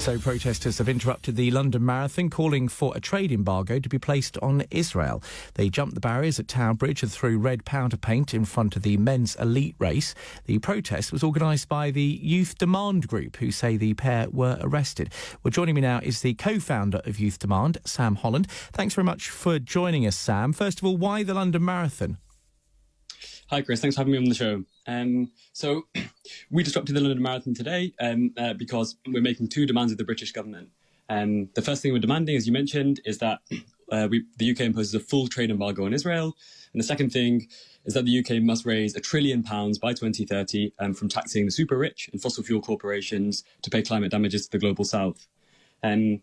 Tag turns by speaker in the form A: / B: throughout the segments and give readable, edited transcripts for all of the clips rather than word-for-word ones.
A: So protesters have interrupted the London Marathon, calling for a trade embargo to be placed on Israel. They jumped the barriers at Tower Bridge and threw red powder paint in front of the men's elite race. The protest was organised by the Youth Demand Group, who say the pair were arrested. Well, joining me now is the co-founder of Youth Demand, Sam Holland. Thanks very much for joining us, Sam. First of all, why the London Marathon?
B: Hi, Chris. Thanks for having me on the show. So we disrupted the London Marathon today because we're making two demands of the British government. The first thing we're demanding, as you mentioned, is that the UK imposes a full trade embargo on Israel. And the second thing is that the UK must raise £1 trillion by 2030 from taxing the super rich and fossil fuel corporations to pay climate damages to the global south. And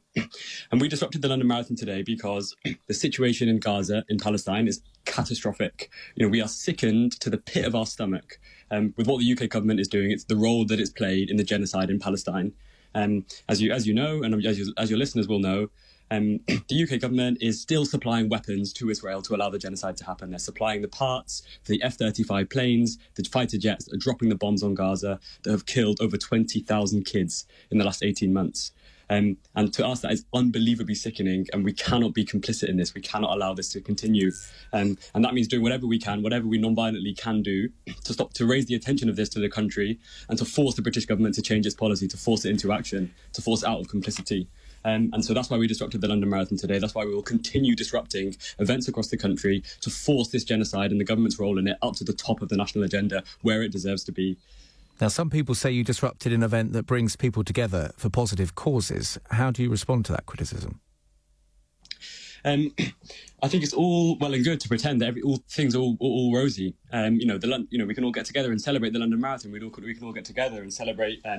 B: we disrupted the London Marathon today because the situation in Gaza, in Palestine, is catastrophic. We are sickened to the pit of our stomach with what the UK government is doing. It's the role that it's played in the genocide in Palestine. As you know, and as your listeners will know, the UK government is still supplying weapons to Israel to allow the genocide to happen. They're supplying the parts for the F-35 planes, the fighter jets that are dropping the bombs on Gaza that have killed over 20,000 kids in the last 18 months. And to us, that is unbelievably sickening, and we cannot be complicit in this. We cannot allow this to continue. And that means doing whatever we can, whatever we non-violently can do to raise the attention of this to the country and to force the British government to change its policy, to force it into action, to force it out of complicity. And so that's why we disrupted the London Marathon today. That's why we will continue disrupting events across the country to force this genocide and the government's role in it up to the top of the national agenda, where it deserves to be.
A: Now, some people say you disrupted an event that brings people together for positive causes. How do you respond to that criticism?
B: I think it's all well and good to pretend that all things are all rosy. We can all get together and celebrate the London Marathon. We can all get together and celebrate. I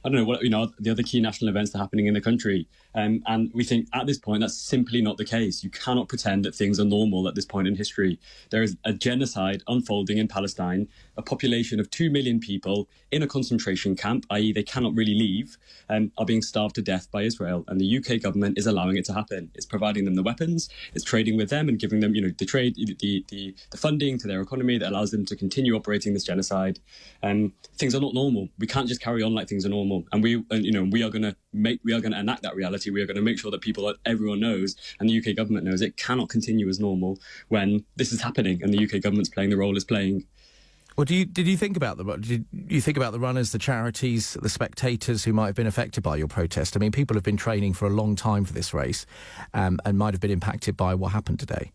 B: don't know what the other key national events that are happening in the country. And we think at this point that's simply not the case. You cannot pretend that things are normal at this point in history. There is a genocide unfolding in Palestine. A population of 2 million people in a concentration camp, i.e., they cannot really leave, are being starved to death by Israel. And the UK government is allowing it to happen. It's providing them the weapons. It's trading with them and giving them, the trade, the funding to their economy that allows them to continue operating this genocide. Things are not normal. We can't just carry on like things are normal. And we are going to enact that reality. We are going to make sure that everyone knows, and the UK government knows, it cannot continue as normal when this is happening and the UK government's playing the role it's playing.
A: Well, did you think about the runners, the charities, the spectators who might have been affected by your protest? I mean, people have been training for a long time for this race, and might have been impacted by what happened today.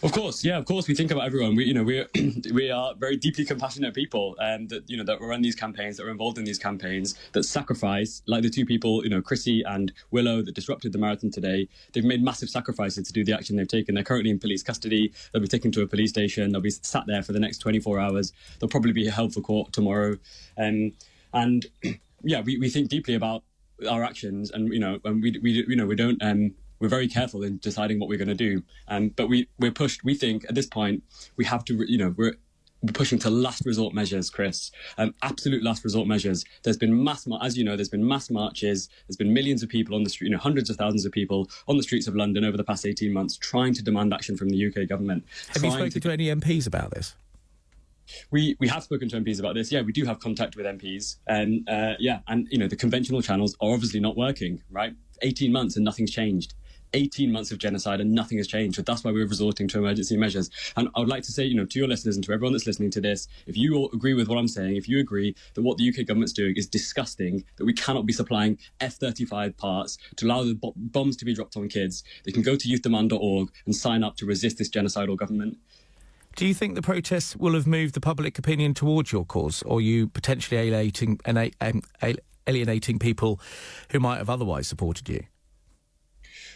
B: Of course, we think about everyone. We are very deeply compassionate people, that run these campaigns, that are involved in these campaigns, that sacrifice, like the two people, Chrissy and Willow, that disrupted the marathon today. They've made massive sacrifices to do the action they've taken. They're currently in police custody. They'll be taken to a police station. They'll be sat there for the next 24 hours. They'll probably be held for court tomorrow. We think deeply about our actions, and we don't. We're very careful in deciding what we're going to do. But we're pushed, we think, at this point, we have to, we're pushing to last resort measures, Chris. Absolute last resort measures. There's been there's been mass marches. There's been millions of people on the street, hundreds of thousands of people on the streets of London over the past 18 months trying to demand action from the UK government.
A: Have you spoken to any MPs about this?
B: We have spoken to MPs about this. Yeah, we do have contact with MPs. And the conventional channels are obviously not working, right? 18 months and nothing's changed. 18 months of genocide and nothing has changed. So that's why we're resorting to emergency measures. And I would like to say, to your listeners and to everyone that's listening to this, if you all agree with what I'm saying, if you agree that what the UK government's doing is disgusting, that we cannot be supplying F-35 parts to allow the bombs to be dropped on kids, they can go to youthdemand.org and sign up to resist this genocidal government.
A: Do you think the protests will have moved the public opinion towards your cause, or are you potentially alienating people who might have otherwise supported you?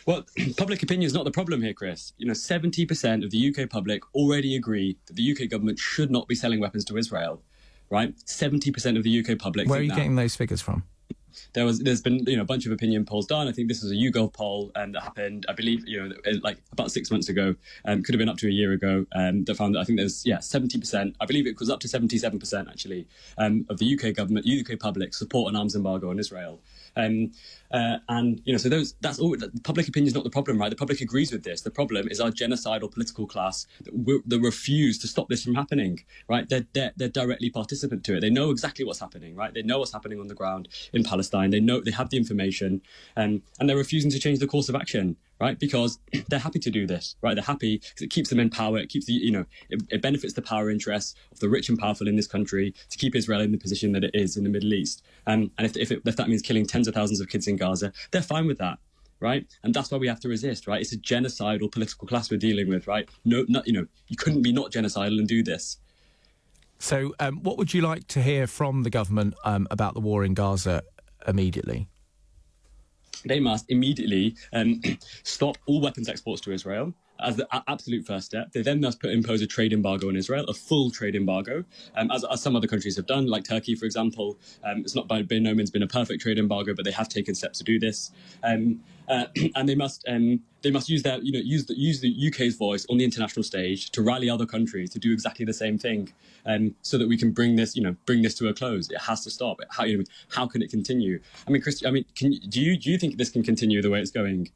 B: Well, public opinion is not the problem here, Chris. 70% of the UK public already agree that the UK government should not be selling weapons to Israel, right? 70% of the UK public.
A: Where are you getting those figures from?
B: There's been a bunch of opinion polls done. I think this was a YouGov poll that happened, I believe, like about 6 months ago. Could have been up to a year ago. That found that I think there's 70%. I believe it was up to 77% actually of the UK government, UK public support an arms embargo on Israel. And so that's all. Public opinion is not the problem, right? The public agrees with this. The problem is our genocidal political class that refuse to stop this from happening, right? They're directly participant to it. They know exactly what's happening, right? They know what's happening on the ground in Palestine. They have the information, and they're refusing to change the course of action, right? Because they're happy to do this, right? They're happy because it keeps them in power. It keeps it benefits the power interests of the rich and powerful in this country to keep Israel in the position that it is in the Middle East. And if that means killing tens of thousands of kids in Gaza, they're fine with that, right? And that's why we have to resist, right? It's a genocidal political class we're dealing with, right? You couldn't be not genocidal and do this.
A: So, what would you like to hear from the government about the war in Gaza immediately?
B: They must immediately stop all weapons exports to Israel as the absolute first step. They then must impose a trade embargo on Israel, a full trade embargo, as some other countries have done, like Turkey, for example. It's not by no means been a perfect trade embargo, but they have taken steps to do this. And they must use the UK's voice on the international stage to rally other countries to do exactly the same thing, so that we can bring this to a close. It has to stop. How can it continue? I mean, Chris, do you think this can continue the way it's going?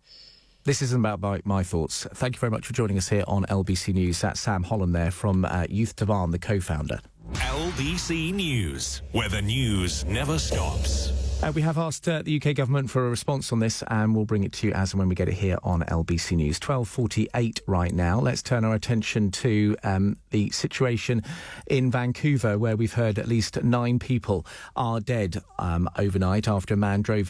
A: This isn't about my thoughts. Thank you very much for joining us here on LBC News. That's Sam Holland there from Youth Demand, the co-founder.
C: LBC News, where the news never stops.
A: We have asked the UK government for a response on this, and we'll bring it to you as and when we get it here on LBC News. 12:48 right now. Let's turn our attention to the situation in Vancouver, where we've heard at least 9 people are dead overnight after a man drove